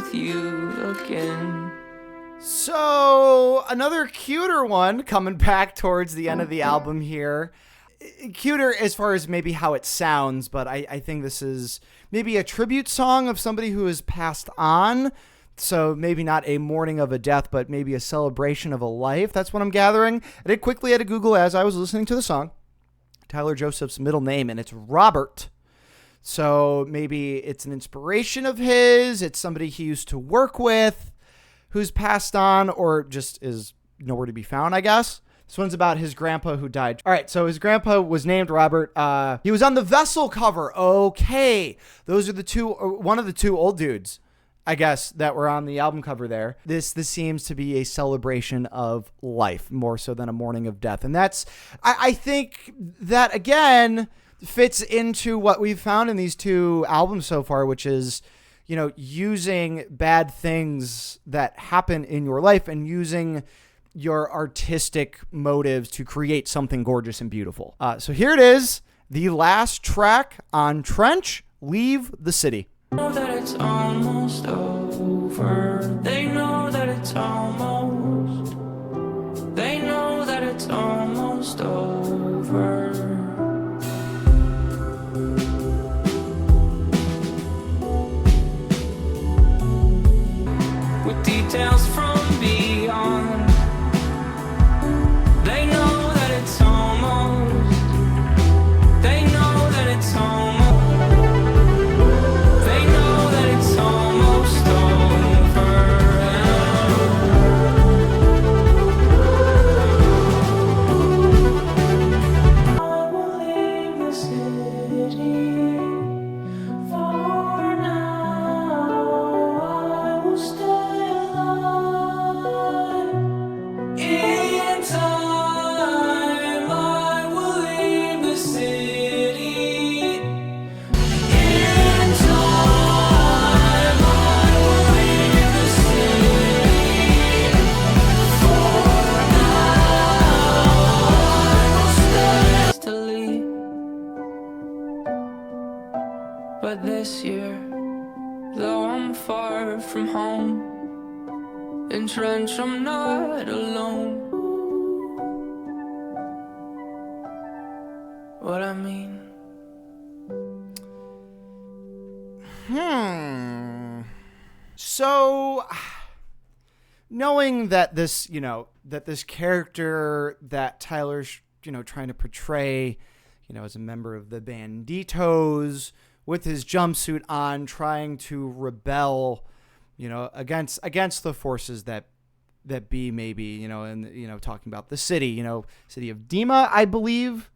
Speaker 2: with you again.
Speaker 1: So, another cuter one coming back towards the end of the album here. Cuter as far as maybe how it sounds, but I think this is maybe a tribute song of somebody who has passed on. So maybe not a mourning of a death, but maybe a celebration of a life. That's what I'm gathering. I did quickly had to Google as I was listening to the song Tyler Joseph's middle name, and it's Robert. So maybe it's an inspiration of his. It's somebody he used to work with who's passed on or just is nowhere to be found, I guess. This one's about his grandpa who died. All right, so his grandpa was named Robert. He was on the Vessel cover. Okay. Those are one of the two old dudes, I guess, that were on the album cover there. This seems to be a celebration of life more so than a mourning of death. And that's, I think that, again, fits into what we've found in these two albums so far, which is, using bad things that happen in your life and using your artistic motives to create something gorgeous and beautiful. So here it is, the last track on Trench, Leave the City.
Speaker 2: Know that it's almost over. They know that it's almost. They know that it's almost over. With details from beyond. They know that it's almost. They know that it's almost. But this year, though I'm far from home, in Trench I'm not alone. What I mean?
Speaker 1: So, knowing that this, that this character that Tyler's, trying to portray, as a member of the Banditos, with his jumpsuit on, trying to rebel, against the forces that be maybe, and talking about the city, city of Dima, I believe,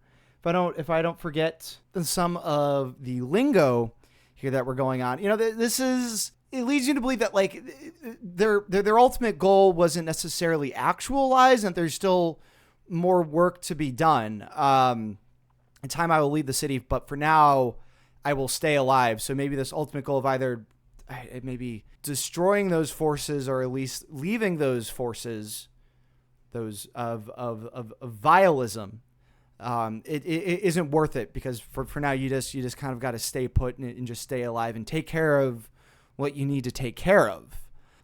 Speaker 1: if I don't forget some of the lingo here that we're going on. It leads you to believe that like their ultimate goal wasn't necessarily actualized, and there's still more work to be done. In time I will leave the city, but for now I will stay alive. So maybe this ultimate goal of either maybe destroying those forces or at least leaving those forces, those of vialism, it isn't worth it, because for now you just kind of got to stay put and just stay alive and take care of what you need to take care of.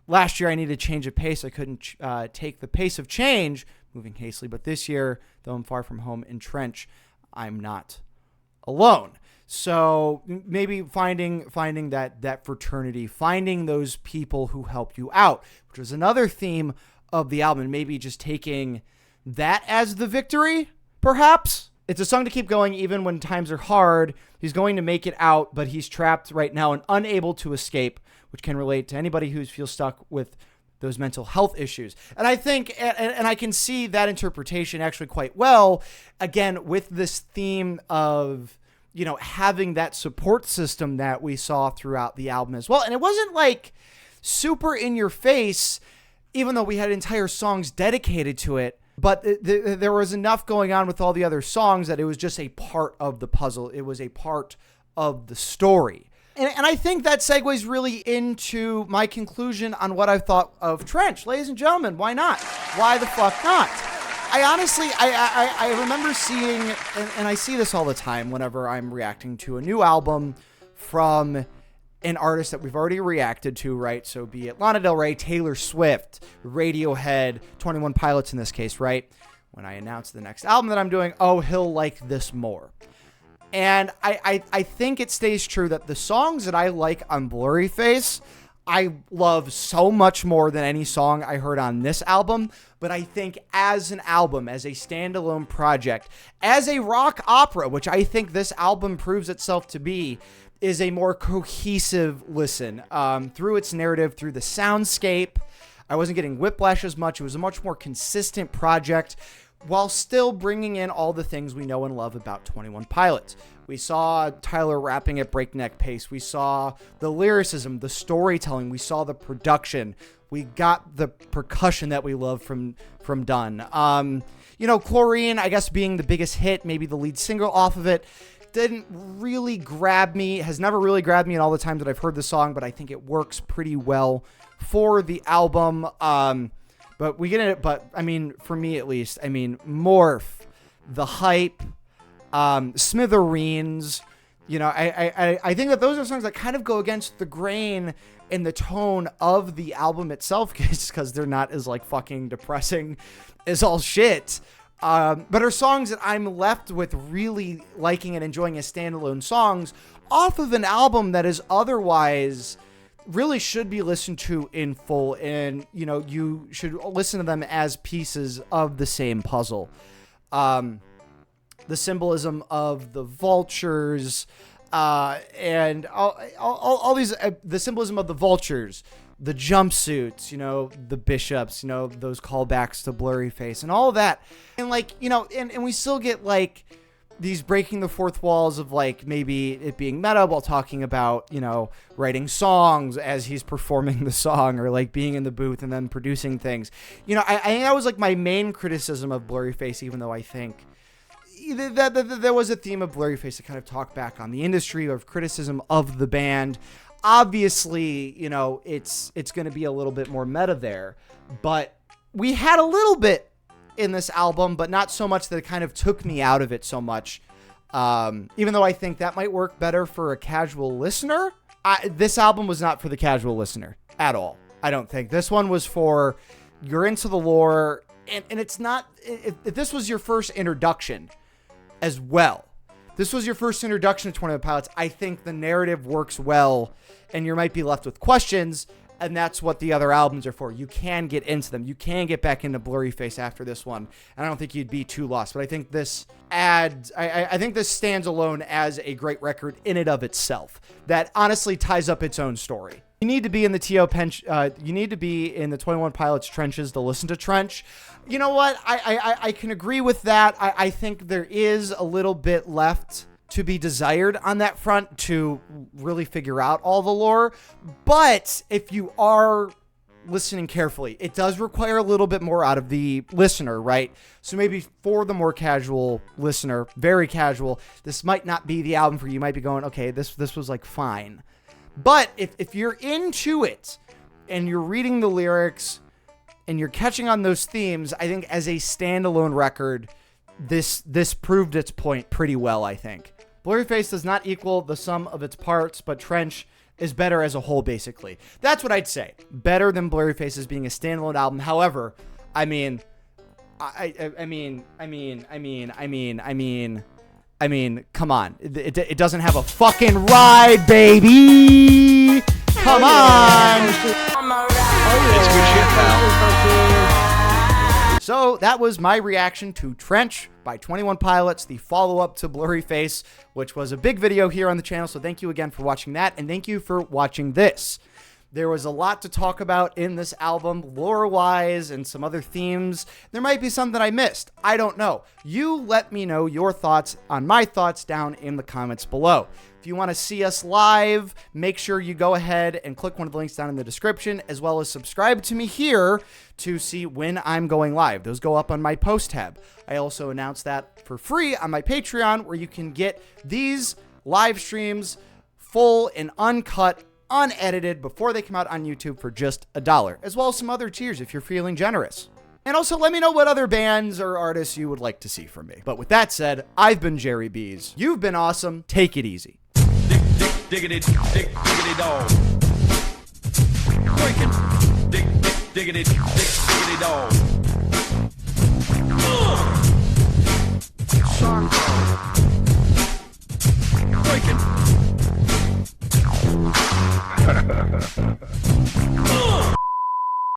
Speaker 1: Last year I needed to change of pace. I couldn't take the pace of change, moving hastily. But this year, though I'm far from home in Trench, I'm not alone. So maybe finding that fraternity, finding those people who helped you out, which was another theme of the album. Maybe just taking that as the victory, perhaps. It's a song to keep going even when times are hard. He's going to make it out, but he's trapped right now and unable to escape, which can relate to anybody who feels stuck with those mental health issues. And I think, and I can see that interpretation actually quite well, again, with this theme of, having that support system that we saw throughout the album as well. And it wasn't like super in your face, even though we had entire songs dedicated to it. But there was enough going on with all the other songs that it was just a part of the puzzle. It was a part of the story. And I think that segues really into my conclusion on what I thought of Trench. Ladies and gentlemen, why not? Why the fuck not? I honestly, I remember seeing, and I see this all the time whenever I'm reacting to a new album from an artist that we've already reacted to, right? So be it Lana Del Rey, Taylor Swift, Radiohead, 21 Pilots in this case, right? When I announce the next album that I'm doing, oh, he'll like this more. And I think it stays true that the songs that I like on Blurryface, I love so much more than any song I heard on this album. But I think as an album, as a standalone project, as a rock opera, which I think this album proves itself to be, is a more cohesive listen through its narrative, through the soundscape. I wasn't getting whiplash as much. It was a much more consistent project while still bringing in all the things we know and love about 21 Pilots. We saw Tyler rapping at breakneck pace. We saw the lyricism, the storytelling. We saw the production. We got the percussion that we love from Dunn. Chlorine, I guess being the biggest hit, maybe the lead single off of it, didn't really grab me, has never really grabbed me in all the times that I've heard the song, but I think it works pretty well for the album. But we get it. But I mean, for me at least, I mean, Morph, The Hype, Smithereens. I think that those are songs that kind of go against the grain in the tone of the album itself, just because they're not as like fucking depressing as all shit. But are songs that I'm left with really liking and enjoying as standalone songs off of an album that is otherwise really should be listened to in full, and you should listen to them as pieces of the same puzzle. The symbolism of the vultures, and all these, the symbolism of the vultures, the jumpsuits, the bishops, those callbacks to Blurryface and all of that, and and we still get these breaking the fourth walls of maybe it being meta while talking about, writing songs as he's performing the song, or being in the booth and then producing things. I think that was my main criticism of Blurryface, even though I think that there was a theme of Blurryface to kind of talk back on the industry, of criticism of the band. Obviously, it's going to be a little bit more meta there, but we had a little bit in this album, but not so much that it kind of took me out of it so much. Even though I think that might work better for a casual listener, this album was not for the casual listener at all. I don't think. This one was for, you're into the lore, and it's not, if this was your first introduction as well, this was your first introduction to 21 Pilots, I think the narrative works well, and you might be left with questions. And that's what the other albums are for. You can get into them. You can get back into Blurryface after this one. And I don't think you'd be too lost. But I think this adds, I think this stands alone as a great record in and of itself that honestly ties up its own story. You need to be in the you need to be in the 21 Pilots trenches to listen to Trench. You know what? I can agree with that. I think there is a little bit left to be desired on that front to really figure out all the lore. But if you are listening carefully, it does require a little bit more out of the listener, right? So maybe for the more casual listener, very casual, this might not be the album for you. You might be going, okay, this was fine. But if you're into it and you're reading the lyrics and you're catching on those themes, I think as a standalone record, this proved its point pretty well, I think. Blurryface does not equal the sum of its parts, but Trench is better as a whole, basically. That's what I'd say. Better than Blurryface as being a standalone album. However, I mean, come on. It doesn't have a fucking ride, baby! Come on!
Speaker 4: It's good shit, pal.
Speaker 1: So that was my reaction to Trench by 21 Pilots, the follow-up to Blurryface, which was a big video here on the channel. So thank you again for watching that, and thank you for watching this. There was a lot to talk about in this album, lore-wise, and some other themes. There might be some that I missed. I don't know. You let me know your thoughts on my thoughts down in the comments below. If you want to see us live, make sure you go ahead and click one of the links down in the description, as well as subscribe to me here to see when I'm going live. Those go up on my post tab. I also announced that for free on my Patreon, where you can get these live streams full and uncut, unedited, before they come out on YouTube for just $1, as well as some other tiers if you're feeling generous. And also let me know what other bands or artists you would like to see from me. But with that said, I've been Jerry Bees. You've been awesome. Take it easy.
Speaker 3: Dick, dick.
Speaker 5: diggity, diggity dog. Breaking, diggity, diggity dog. Breaking.